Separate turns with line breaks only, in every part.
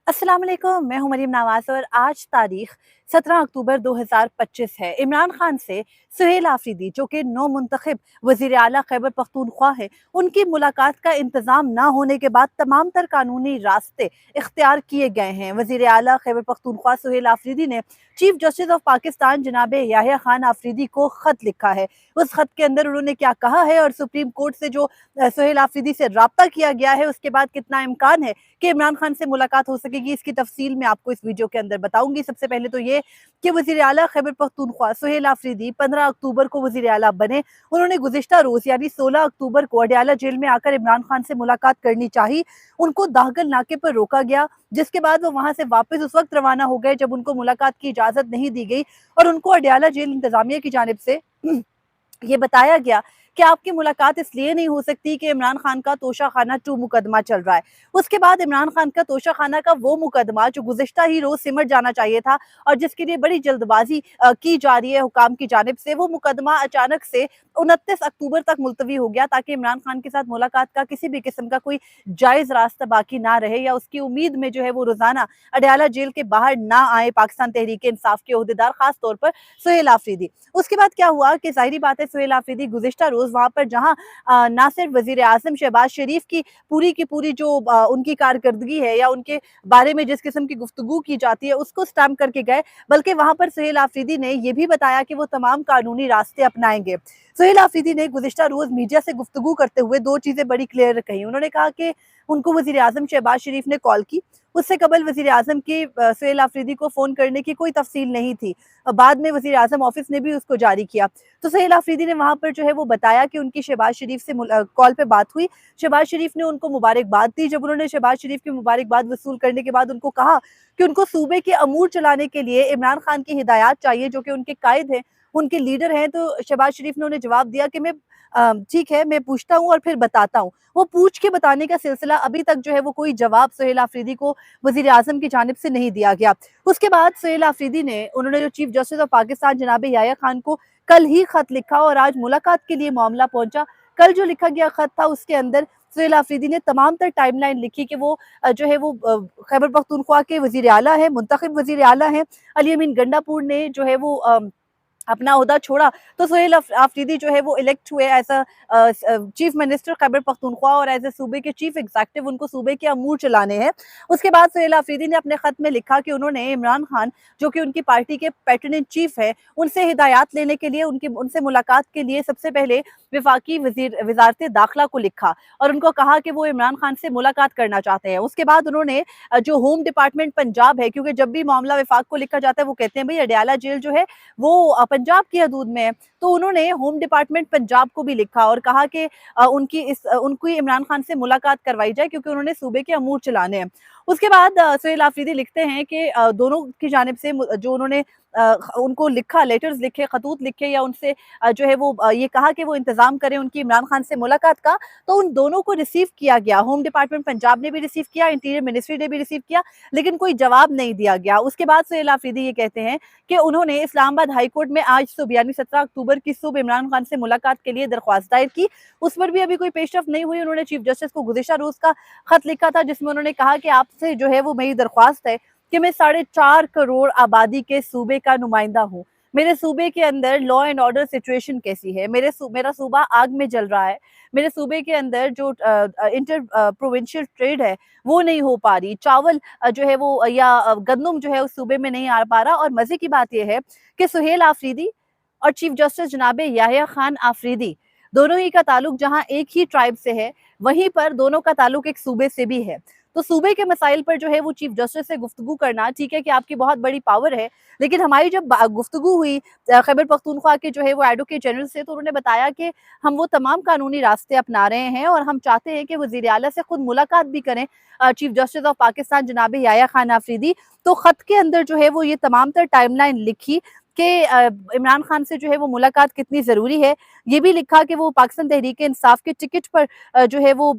अस्सलाम वालेकुम, मैं हूं मरीम नवाज और आज तारीख 17 अक्टूबर 2025 है। इमरान खान से सुहेल आफरीदी जो कि नौ मुंतखब वज़ीर आला खैबर पख्तूनख्वा है, उनकी मुलाकात का इंतज़ाम ना होने के बाद तमाम तर कानूनी रास्ते इख्तियार किए गए हैं। वज़ीर आला खैबर पख्तूनख्वा सुहेल आफरीदी ने चीफ जस्टिस ऑफ पाकिस्तान जनाब याहिया खान आफरीदी को खत लिखा है। उस खत के अंदर उन्होंने क्या कहा है और सुप्रीम कोर्ट से जो सुहेल आफरीदी से राब्ता किया गया है उसके बाद कितना इम्कान है कि इमरान खान से मुलाकात हो सकेगी, इसकी तफसील मैं आपको इस वीडियो के अंदर बताऊंगी। सबसे पहले तो ये कि वज़ीर आला खैबर पख्तूनख्वा सुहेल आफरीदी 15 अक्टूबर को वज़ीर आला बने। उन्होंने गुज़िश्ता रोज़ यानी 16 अक्टूबर को अडयाला जेल में आकर इमरान खान से मुलाकात करनी चाहिए। उनको दाहगल नाके पर रोका गया, जिसके बाद वो वहां से वापस उस वक्त रवाना हो गए जब उनको मुलाकात की इजाज़त नहीं दी गई और उनको अडयाला जेल इंतजामिया की जानिब से ये बताया गया कि आपकी मुलाकात इसलिए नहीं हो सकती कि इमरान खान का तोशा खाना 2 मुकदमा चल रहा है। उसके बाद इमरान खान का तोशा खाना का वो मुकदमा जो गुज़िश्ता ही रोज़ सिमट जाना चाहिए था और जिसके लिए बड़ी जल्दबाजी की जा रही है हुकाम की जानिब से, वो मुकदमा अचानक से 29 अक्टूबर तक मुलतवी हो गया ताकि इमरान खान के साथ मुलाकात का किसी भी किस्म का कोई जायज़ रास्ता बाकी ना रहे या उसकी उम्मीद में जो है वो रोज़ाना अडयाला जेल के बाहर ना आए पाकिस्तान तहरीक इंसाफ के ओहदेदार, खास तौर पर सुहेल आफरीदी। उसके बाद क्या हुआ कि ज़ाहिरी बात है सुहेल आफरीदी गुज़िश्ता रोज़ वहाँ पर जहाँ ना सिर्फ वज़ीर आज़म शहबाज शरीफ की पूरी जो उनकी कारकर्दगी है या उनके बारे में जिस किस्म की गुफ्तगू की जाती है उसको स्टैम्प करके गए, बल्कि वहाँ पर सुहेल आफरीदी ने यह भी बताया कि वो तमाम कानूनी रास्ते अपनाएंगे। सुहेल आफरीदी ने गुज़िश्ता रोज़ मीडिया से गुफ्तगू करते हुए दो चीज़ें बड़ी क्लियर कही। उन्होंने कहा कि उनको वज़ीर आज़म शहबाज शरीफ ने कॉल की, उससे कबल वज़ीर आज़म के सुहेल आफरीदी को फ़ोन करने की कोई तफसील नहीं थी। बाद में वज़ीर आज़म ऑफिस ने भी उसको जारी किया। तो सुहेल आफरीदी ने वहाँ पर जो है वो बताया कि उनकी शहबाज शरीफ से कॉल पे बात हुई। शहबाज शरीफ ने उनको मुबारकबाद दी। जब उन्होंने शहबाज शरीफ की मुबारकबाद वसूल करने के बाद उनको कहा कि उनको सूबे के अमूर चलाने के लिए इमरान खान की हिदायत चाहिए जो कि उनके कायद हैं, उनके लीडर हैं, तो शहबाज शरीफ ने उन्हें जवाब दिया कि मैं ठीक है, मैं पूछता हूँ और फिर बताता हूँ। वो पूछ के बताने का सिलसिला अभी तक जो है वो कोई जवाब सुहेल आफरीदी को वज़ीर आज़म की जानिब से नहीं दिया गया। उसके बाद सुहेल आफरीदी ने उन्होंने जो चीफ जस्टिस ऑफ पाकिस्तान जनाब याहिया खान को कल ही खत लिखा और आज मुलाकात के लिए मामला पहुंचा। कल जो लिखा गया खत था उसके अंदर सुहेल आफरीदी ने तमाम तर टाइमलाइन लिखी कि वो जो है वो खैबर पख्तूनख्वा के वज़ीर आला है, मुंतखब वज़ीर आला हैं। अली अमीन गंडापुर ने जो है वो अपना ओहदा छोड़ा तो सुहेल आफरीदी जो है वो इलेक्ट हुए as chief minister Khyber Pakhtunkhwa और एज ए सूबे के चीफ एग्जीक्यूटिव, उनको सूबे के अमूर चलाने हैं। उसके बाद सुहेल आफरीदी ने अपने खत में लिखा कि उन्होंने इमरान खान जो कि उनकी पार्टी के पैटर्न चीफ है उनसे हिदायत लेने के लिए, उनसे मुलाकात के लिए सबसे पहले विफाकी वजारत दाखिला को लिखा और उनको कहा कि वो इमरान खान से मुलाकात करना चाहते हैं। उसके बाद उन्होंने जो होम डिपार्टमेंट पंजाब है, क्योंकि जब भी मामला विफाक को लिखा जाता है वो कहते हैं भाई अडयाला जेल जो है वो पंजाब की हदूद में है, तो उन्होंने होम डिपार्टमेंट पंजाब को भी लिखा और कहा कि उनकी इमरान खान से मुलाकात करवाई जाए क्योंकि उन्होंने सूबे के अमूर चलाने हैं। उसके बाद सुहेल आफरीदी लिखते हैं कि दोनों की जानिब से जो उन्होंने उनको लिखा, लेटर्स लिखे, खतूत लिखे या उनसे जो है वो ये कहा कि वो इंतज़ाम करें उनकी इमरान खान से मुलाकात का, तो उन दोनों को रिसीव किया गया। होम डिपार्टमेंट पंजाब ने भी रिसीव किया, इंटीरियर मिनिस्ट्री ने भी रिसीव किया, लेकिन कोई जवाब नहीं दिया गया। उसके बाद सुहेल आफरीदी ये कहते हैं कि उन्होंने इस्लामाबाद हाई कोर्ट में आज सुबह यानी 17 अक्टूबर की सुबह इमरान खान से मुलाकात के लिए दरख्वास्त दायर की। उस पर भी अभी कोई पेशरफ नहीं हुई। उन्होंने चीफ जस्टिस को गुज़िश्ता रोज़ का खत लिखा था जिसमें उन्होंने कहा कि आपसे जो है वो मेरी दरख्वास्त है कि मैं 4.5 करोड़ आबादी के सूबे का नुमाइंदा हूँ। मेरे सूबे के अंदर लॉ एंड ऑर्डर सिचुएशन कैसी है? मेरा सूबा आग में जल रहा है। मेरे सूबे के अंदर जो इंटर प्रोविंशियल ट्रेड है वो नहीं हो पा रही। चावल जो है वो या गंदम जो है उस सूबे में नहीं आ पा रहा। और मजे की बात यह है कि सुहेल आफरीदी और चीफ जस्टिस जनाब याहिया खान आफरीदी दोनों ही का ताल्लुक जहां एक ही ट्राइब से है, वहीं पर दोनों का ताल्लुक एक सूबे से भी है। तो सूबे के मसाइल पर जो है वो चीफ जस्टिस से गुफ्तगू करना, ठीक है कि आपकी बहुत बड़ी पावर है, लेकिन हमारी जब गुफ्तगू हुई खैबर पख्तूनख्वा के जो है वो एडवोकेट जनरल से, तो उन्होंने बताया कि हम वो तमाम कानूनी रास्ते अपना रहे हैं और हम चाहते हैं कि वज़ीर आला से खुद मुलाकात भी करें चीफ जस्टिस ऑफ पाकिस्तान जनाब याहिया खान आफरीदी। तो खत के अंदर जो है वो ये तमाम तर टाइमलाइन लिखी कि इमरान खान से जो है वो मुलाकात कितनी ज़रूरी है। ये भी लिखा कि वो पाकिस्तान तहरीक इंसाफ के टिकट पर जो है वो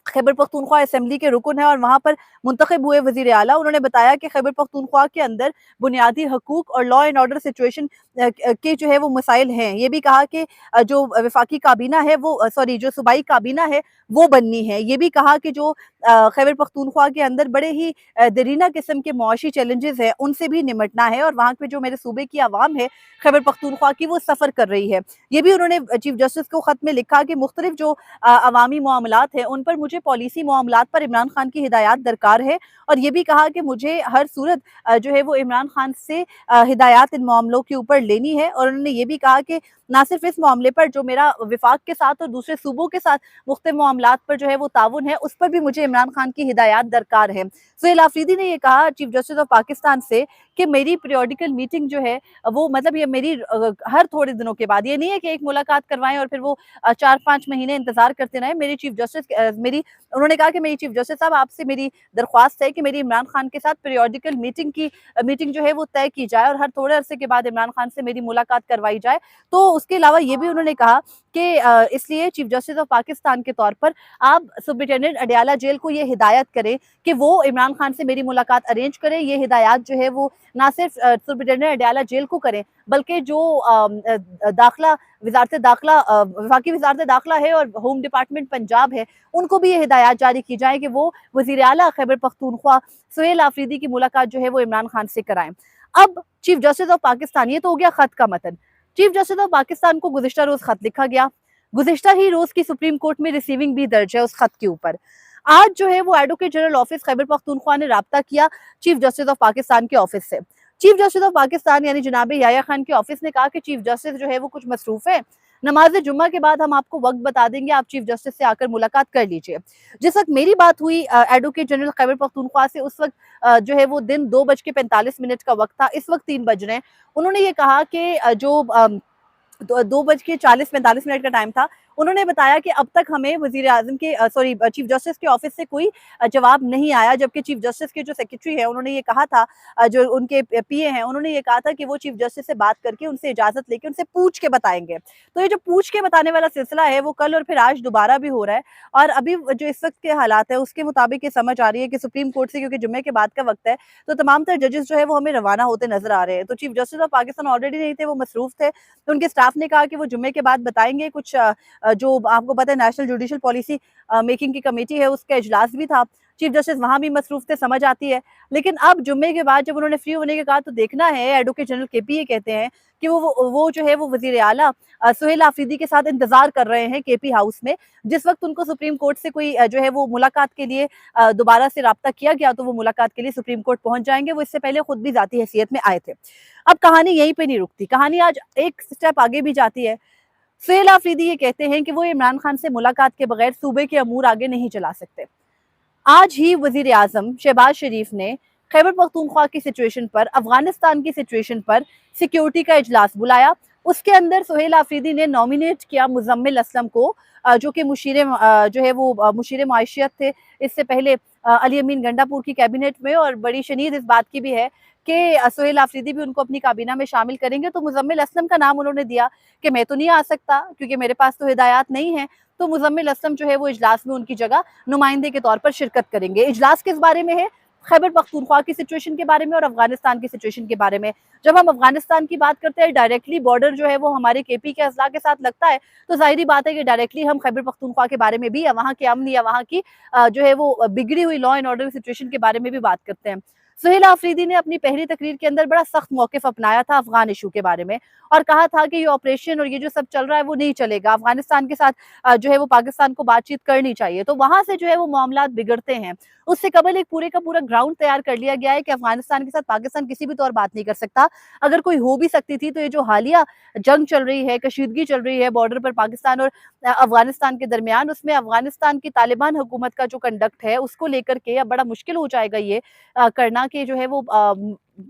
खैबर पख्तूनख्वा असेंबली के रुकन है और वहाँ पर मुंतखब हुए वज़ीर आला। उन्होंने बताया कि खैबर पख्तूनख्वा के अंदर बुनियादी हकूक और लॉ एंड ऑर्डर सिचुएशन के जो है वो मसाइल हैं। ये भी कहा कि जो वफाकी काबीना है वो जो सूबाई काबीना है वो बननी है। ये भी कहा कि जो खैबर पख्तूनख्वा के अंदर बड़े ही दरीना किस्म के मुआशी चैलेंजेस हैं उनसे भी निमटना है और वहाँ पे जो मेरे सूबे की आवाम है खैबर पख्तूनख्वा की वो सफ़र कर रही है। ये भी उन्होंने चीफ जस्टिस को ख़त में लिखा कि मुख्तलिफ जो अवामी मामलात हैं उन पर मुझे पॉलिसी मामलात पर इमरान खान की हिदायत दरकार है और ये भी कहा कि मुझे हर सूरत जो है वो इमरान खान से हिदायत इन मामलों के ऊपर लेनी है। और उन्होंने ये भी कहा कि ना सिर्फ इस मामले पर जो मेरा विफाक के साथ और दूसरे सूबों के साथ मुख्तलिफ मामलात पर जो है वो ताउन है उस पर भी मुझे इमरान खान की हिदायत दरकार है। सुहेल आफरीदी ने ये कहा चीफ जस्टिस ऑफ पाकिस्तान से कि मेरी पीरियोडिकल मीटिंग जो है वो मतलब ये मेरी हर थोड़े दिनों के बाद, ये नहीं है कि एक मुलाकात करवाएं और फिर वो 4-5 महीने इंतजार करते रहें। मेरी चीफ जस्टिस मेरी उन्होंने कहा कि मेरी चीफ जस्टिस साहब आपसे मेरी दरख्वास्त है कि मेरी इमरान खान के साथ पीरियोडिकल मीटिंग जो है वो तय की जाए और हर थोड़े अरसे के बाद इमरान खान से मेरी मुलाकात करवाई जाए। तो उसके अलावा ये भी उन्होंने कहा कि इसलिए चीफ जस्टिस ऑफ पाकिस्तान के तौर पर आप सुप्रिटेंडेंट अडयाला जेल को ये हिदायत करें कि वो इमरान खान से मेरी मुलाकात अरेंज करें। ये हिदायत जो है वो ना सिर्फ सुप्रिटेंडेंट अडयाला जेल को करें बल्कि जो दाखिला वफाकी वजारत दाखिला है और होम डिपार्टमेंट पंजाब है उनको भी ये हिदायत जारी की जाए कि वो वज़ीर आला खैबर पख्तूनख्वा सुहेल आफरीदी की मुलाकात जो है वो इमरान खान से कराएं। अब चीफ जस्टिस ऑफ पाकिस्तान, ये तो हो गया खत का मतन। चीफ जस्टिस ऑफ पाकिस्तान को गुज़िश्ता रोज खत लिखा गया, गुज़िश्ता ही रोज की सुप्रीम कोर्ट में रिसीविंग भी दर्ज है उस खत के ऊपर। आज जो है वो advocate general office Khyber Pakhtunkhwa ने राब्ता किया चीफ जस्टिस ऑफ पाकिस्तान के ऑफिस से। चीफ जस्टिस ऑफ पाकिस्तान यानी जनाब याया खान के ऑफिस ने कहा कि चीफ जस्टिस जो है वो कुछ मसरूफ है, नमाज जुम्मा के बाद हम आपको वक्त बता देंगे, आप चीफ जस्टिस से आकर मुलाकात कर लीजिए। जिस वक्त मेरी बात हुई एडवोकेट जनरल खैबर पख्तूनख्वा से उस वक्त जो है वो दिन 2:45 का वक्त था, इस वक्त 3 बज रहे हैं। उन्होंने ये कहा कि जो 2:40-45 का टाइम था। उन्होंने बताया कि अब तक हमें वजीर आजम के चीफ जस्टिस के ऑफिस से कोई जवाब नहीं आया, जबकि चीफ जस्टिस के जो सेक्रेटरी है उन्होंने ये कहा था, जो उनके पीए हैं उन्होंने ये कहा था कि वो चीफ जस्टिस से बात करके उनसे इजाजत लेके उनसे पूछ के बताएंगे। तो ये जो पूछ के बताने वाला सिलसिला है वो कल और फिर आज दोबारा भी हो रहा है और अभी जो इस वक्त के हालात है उसके मुताबिक ये समझ आ रही है कि सुप्रीम कोर्ट से, क्योंकि जुम्मे के बाद का वक्त है, तो तमाम तर जजेस जो है वो हमें रवाना होते नजर आ रहे हैं। तो chief justice of Pakistan already नहीं थे, वो मसरूफ थे, तो उनके स्टाफ ने कहा कि वो जुम्मे के बाद बताएंगे। कुछ जो आपको पता है नेशनल जुडिशल पॉलिसी मेकिंग की कमेटी है उसका इजलास भी था, चीफ जस्टिस वहां भी मसरूफ थे, समझ आती है। लेकिन अब जुम्मे के बाद जब उन्होंने फ्री होने के कहा तो देखना है, एडवोकेट जनरल केपी कहते हैं कि वो जो है वो वजीर आला सुहेल आफरीदी के साथ इंतजार कर रहे हैं केपी हाउस में। जिस वक्त उनको सुप्रीम कोर्ट से कोई जो है वो मुलाकात के लिए दोबारा से राब्ता किया गया तो वो मुलाकात के लिए सुप्रीम कोर्ट पहुंच जाएंगे। वो इससे पहले खुद भी जाती हैसियत में आए थे। अब कहानी यहीं पे नहीं रुकती, कहानी आज एक स्टेप आगे भी जाती है। सुहेल आफरीदी ये कहते हैं कि वो इमरान खान से मुलाकात के बगैर सूबे के अमूर आगे नहीं चला सकते। आज ही वजीर आजम शहबाज शरीफ ने खैबर पख्तूनख्वा की सिचुएशन पर, अफगानिस्तान की सिचुएशन पर सिक्योरिटी का इजलास बुलाया। उसके अंदर सुहेल आफरीदी ने नॉमिनेट किया मुजम्मिल असलम को, जो कि जो है वो मुशीर माशियत थे इससे पहले अली अमीन गंडापुर की कैबिनेट में। और बड़ी शनीद इस बात की भी है कि सुहेल आफरीदी भी उनको अपनी काबीना में शामिल करेंगे। तो मुजम्मिल असलम का नाम उन्होंने दिया कि मैं तो नहीं आ सकता क्योंकि मेरे पास तो हिदायत नहीं है, तो मुजम्मिल असलम जो है वो इजलास में उनकी जगह नुमाइंदे के तौर पर शिरकत करेंगे। इजलास किस बारे में है? खैबर पख्तूनख्वा की सिचुएशन के बारे में और अफगानिस्तान की सिचुएशन के बारे में। जब हम अफगानिस्तान की बात करते हैं, डायरेक्टली बॉर्डर जो है वो हमारे केपी के अजला के साथ लगता है, तो जाहिर बात है कि डायरेक्टली हम खैबर पख्तूनख्वा के बारे में भी या वहाँ के अमन या वहाँ की जो है वो बिगड़ी हुई लॉ एंड ऑर्डर सिचुएशन के बारे में भी बात करते हैं। सुहेल आफरीदी ने अपनी पहली तकरीर के अंदर बड़ा सख्त मौकिफ अपनाया था अफगान इशू के बारे में और कहा था कि ये ऑपरेशन और ये जो सब चल रहा है वो नहीं चलेगा, अफगानिस्तान के साथ जो है वो पाकिस्तान को बातचीत करनी चाहिए। तो वहां से जो है वो मामलात बिगड़ते हैं। उससे कबल एक पूरे का पूरा ग्राउंड तैयार कर लिया गया है कि अफगानिस्तान के साथ पाकिस्तान किसी भी तौर बात नहीं कर सकता। अगर कोई हो भी सकती थी तो ये जो हालिया जंग चल रही है, कशीदगी चल रही है बॉर्डर पर पाकिस्तान और अफगानिस्तान के दरमियान, उसमें अफगानिस्तान की तालिबान हुकूमत का जो कंडक्ट है उसको लेकर के अब बड़ा मुश्किल हो जाएगा ये करना कि जो है वो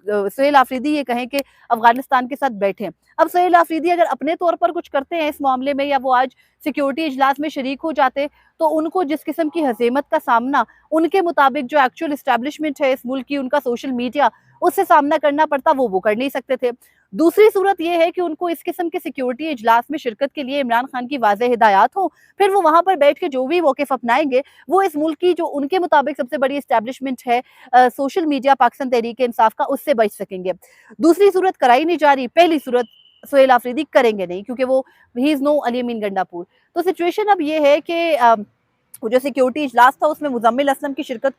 सुहेल आफरीदी ये कहें कि अफगानिस्तान के साथ बैठे। अब सुहेल आफरीदी अगर अपने तौर पर कुछ करते हैं इस मामले में या वो आज सिक्योरिटी इजलास में शरीक हो जाते तो उनको जिस किस्म की हज़ीमत का सामना उनके मुताबिक जो एक्चुअल इस्टेब्लिशमेंट है इस मुल्क की, उनका सोशल मीडिया, उससे सामना करना पड़ता, वो कर नहीं सकते थे। दूसरी सूरत ये है कि उनको इस किस्म के सिक्योरिटी इजलास में शिरकत के लिए इमरान खान की वाज़ेह हिदायत हो, फिर वो वहाँ पर बैठ के जो भी मौक़िफ़ अपनाएंगे, वो इस मुल्क की जो उनके मुताबिक सबसे बड़ी एस्टैब्लिशमेंट है सोशल मीडिया पाकिस्तान तहरीक-ए-इंसाफ का, उससे बच सकेंगे। दूसरी सूरत कराई नहीं जा रही, पहली सूरत सुहेल आफरीदी करेंगे नहीं, क्योंकि वो ही इज़ नो अली अमीन गंडापुर। तो सिचुएशन अब ये है कि वो जो सिक्योरिटी इजलास था उसमें मुज़म्मिल असलम की शिरकत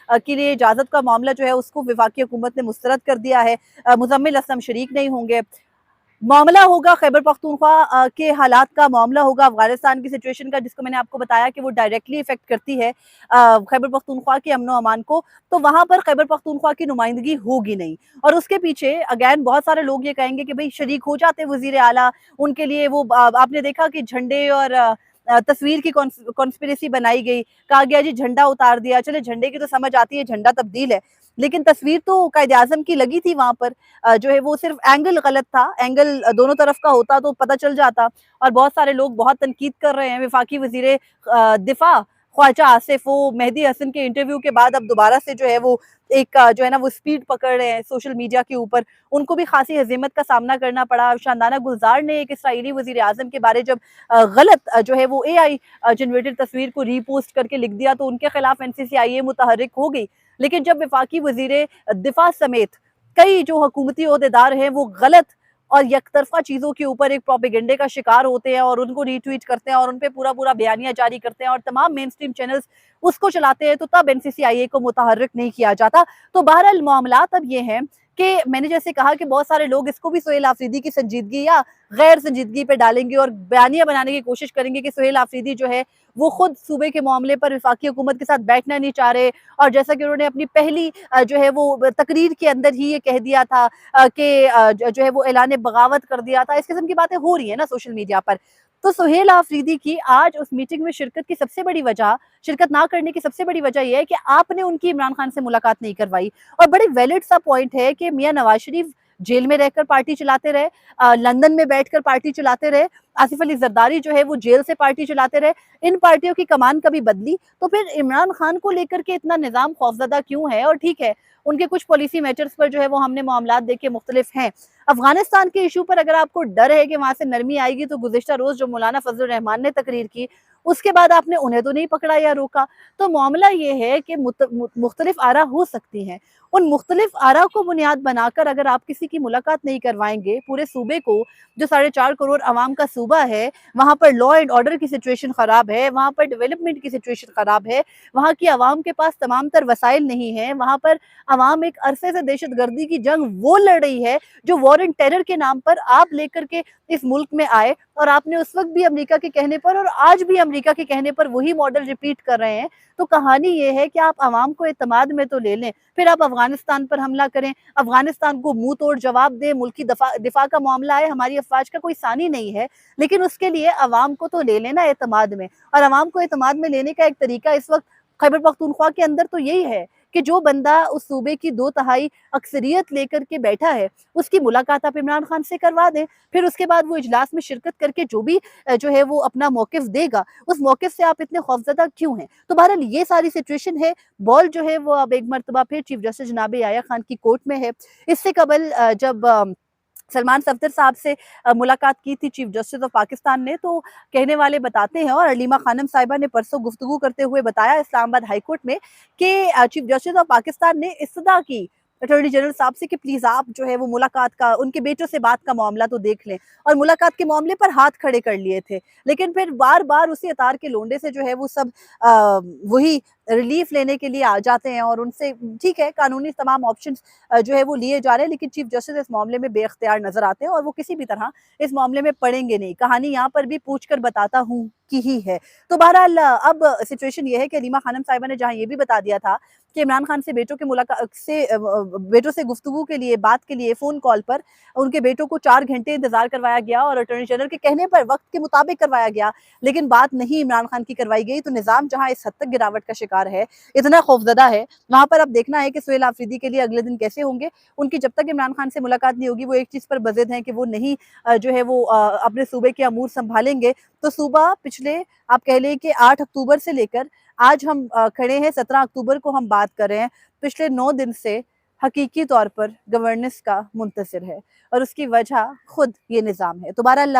के लिए इजाज़त का मामला जो है उसको वफाकी हुकूमत ने मुस्तरद कर दिया है। मुज़म्मिल असलम शरीक नहीं होंगे। मामला होगा खैबर पख्तूनख्वा के हालात का, मामला होगा अफगानिस्तान की सिचुएशन का, जिसको मैंने आपको बताया कि वो डायरेक्टली इफेक्ट करती है खैबर पख्तूनख्वा के अमन अमान को। तो वहाँ पर खैबर पख्तूनख्वा की नुमाइंदगी होगी नहीं, और उसके पीछे अगैन बहुत सारे लोग ये कहेंगे कि भाई शरीक हो जाते वजीर आला, उनके लिए वो आपने देखा कि झंडे और तस्वीर की कॉन्स्पिरेसी बनाई गई, कहा गया जी झंडा उतार दिया। चले झंडे की तो समझ आती है, झंडा तब्दील है, लेकिन तस्वीर तो कायदे आज़म की लगी थी वहां पर। जो है वो सिर्फ एंगल गलत था, एंगल दोनों तरफ का होता तो पता चल जाता। और बहुत सारे लोग बहुत तनकीद कर रहे हैं वफाकी वजीर दिफा ख्वाजा आसिफ, वो मेहदी हसन के इंटरव्यू के बाद अब दोबारा से जो है वो एक जो है ना वो स्पीड पकड़ रहे हैं सोशल मीडिया के ऊपर। उनको भी खासी हजीमत का सामना करना पड़ा। शानदाना गुलजार ने एक इसराइली वजीर आजम के बारे जब गलत जो है वो AI जनरेटेड तस्वीर को रीपोस्ट करके लिख दिया, तो उनके खिलाफ NCCIA मुतहर्रिक हो गई। लेकिन जब वफाकी वजीर दिफा समेत कई जो हुकूमती ओहदेदार हैं वो गलत और यकतरफा चीज़ों के ऊपर एक प्रोपेगेंडे का शिकार होते हैं और उनको रीट्वीट करते हैं और उन पे पूरा पूरा बयानिया जारी करते हैं और तमाम मेन स्ट्रीम चैनल्स उसको चलाते हैं, तो तब NCCIA को मुतहर्रिक नहीं किया जाता। तो बहरहाल मामलात अब ये हैं कि मैंने जैसे कहा कि बहुत सारे लोग इसको भी सुहेल आफरीदी की संजीदगी या गैर संजीदगी पे डालेंगे और बयानिया बनाने की कोशिश करेंगे कि सुहेल आफरीदी जो है वो खुद सूबे के मामले पर वफाकी हुकूमत के साथ बैठना नहीं चाह रहे। और जैसा कि उन्होंने अपनी पहली जो है वो तकरीर के अंदर ही ये कह दिया था कि जो है वो ऐलान बगावत कर दिया था। इस किस्म की बातें हो रही है ना सोशल मीडिया पर। तो सुहेल आफरीदी की आज उस मीटिंग में शिरकत की सबसे बड़ी वजह, शिरकत ना करने की सबसे बड़ी वजह यह है कि आपने उनकी इमरान खान से मुलाकात नहीं करवाई। और बड़ी वैलिड सा पॉइंट है कि मियां नवाज शरीफ जेल में रहकर पार्टी चलाते रहे, लंदन में बैठकर पार्टी चलाते रहे, आसिफ अली जरदारी जो है वो जेल से पार्टी चलाते रहे, इन पार्टियों की कमान कभी बदली। तो फिर इमरान खान को लेकर के इतना निजाम खौफजदा क्यों है? और ठीक है, उनके कुछ पॉलिसी मैटर्स पर जो है वो हमने मामलात देखे मुख्तलिफ हैं। अफगानिस्तान के इशू पर अगर आपको डर है कि वहां से नरमी आएगी, तो गुज़िश्ता रोज जो मौलाना फजल रहमान ने तकरीर की, उसके बाद आपने उन्हें तो नहीं पकड़ा या रोका। तो मामला ये है कि मुख्तलिफ आरा हो सकती हैं, उन मुख्तलिफ आरा को बुनियाद बनाकर अगर आप किसी की मुलाकात नहीं करवाएंगे, पूरे सूबे को, जो 4.5 करोड़ आवाम का सूबा है, वहाँ पर लॉ एंड ऑर्डर की सिचुएशन ख़राब है, वहाँ पर डेवलपमेंट की सिचुएशन ख़राब है, वहाँ की आवाम के पास तमाम तर वसाइल नहीं है, वहाँ पर आवाम एक अरसे से दहशतगर्दी की जंग वो लड़ रही है जो वॉर एंड टेरर के नाम पर आप लेकर के इस मुल्क में आए, और आपने उस वक्त भी अमेरिका के कहने पर और आज भी अमेरिका के कहने पर वही मॉडल रिपीट कर रहे हैं। तो कहानी ये है कि आप आवाम को एतमाद में तो ले लें, फिर आप अफगानिस्तान पर हमला करें, अफगानिस्तान को मुंह तोड़ जवाब दें, मुल्की दिफा का मामला है, हमारी अफवाज का कोई सानी नहीं है, लेकिन उसके लिए अवाम को तो ले लेना एतमाद में। और अवाम को एतमाद में लेने का एक तरीका इस वक्त खैबर पख्तूनख्वा के अंदर तो यही है कि जो बंदा उस सूबे की 2/3 अक्सरियत लेकर के बैठा है, उसकी मुलाकात आप इमरान खान से करवा दें। फिर उसके बाद वो इजलास में शिरकत करके जो भी जो है वो अपना मौकिफ देगा, उस मौकिफ से आप इतने खौफजदा क्यों हैं? तो बहरहाल ये सारी सिचुएशन है। बॉल जो है वो अब एक मरतबा फिर चीफ जस्टिस जनाब याया खान की कोर्ट में है। इससे कबल जब सलमान सफदर साहब से मुलाकात की थी चीफ जस्टिस ऑफ पाकिस्तान ने, तो कहने वाले बताते हैं, और अलीमा खानम साहिबा ने परसों गुफ्तगू करते हुए बताया इस्लामाबाद हाई कोर्ट में कि चीफ जस्टिस ऑफ पाकिस्तान ने इस्तदा की अटॉर्नी जनरल साहब से कि प्लीज आप जो है वो मुलाकात का, उनके बेटों से बात का मामला तो देख लें, और मुलाकात के मामले पर हाथ खड़े कर लिए थे। लेकिन फिर बार बार उसी अतार के लोंडे से जो है वो सब वही रिलीफ लेने के लिए आ जाते हैं, और उनसे ठीक है कानूनी तमाम ऑप्शंस जो है वो लिए जा रहे हैं, लेकिन चीफ जस्टिस इस मामले में बेख्तियार नजर आते हैं और वो किसी भी तरह इस मामले में पड़ेंगे नहीं। कहानी यहाँ पर भी पूछ कर बताता हूँ की ही है। तो बहरहाल अब सिचुएशन ये है कि अलीमा खानम साहिबा ने जहाँ ये भी बता दिया था कि इमरान खान से बेटों के मुलाकात से बेटों से गुफ्तगू के लिए, बात के लिए फ़ोन कॉल पर उनके बेटों को 4 घंटे इंतजार करवाया गया और अटॉर्नी जनरल के कहने पर वक्त के मुताबिक करवाया गया, लेकिन बात नहीं इमरान खान की करवाई गई। तो निज़ाम जहाँ इस हद तक गिरावट का शिकार है, इतना खौफजदा है, वहाँ पर अब देखना है कि सुहेल आफरीदी के लिए अगले दिन कैसे होंगे। उनकी जब तक इमरान खान से मुलाकात नहीं होगी, वो एक चीज़ पर बज़िद हैं कि वो नहीं जो है वो अपने सूबे के अमूर संभालेंगे। तो सूबा पिछले आप कह लें कि 8 अक्टूबर से लेकर आज हम खड़े हैं 17 अक्टूबर को हम बात कर रहे हैं, पिछले 9 दिन से حقیقی طور پر گورننس کا منتصر ہے اور اس کی وجہ خود یہ نظام ہے۔ تو بہرحال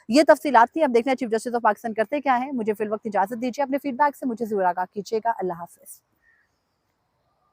یہ تفصیلات تھی، اب دیکھنا چیف جسٹس آف پاکستان کرتے کیا ہیں۔ مجھے فی الوقت اجازت دیجیے، اپنے فیڈ بیک سے مجھے ضرور آگاہ کیجیے گا۔ اللہ حافظ۔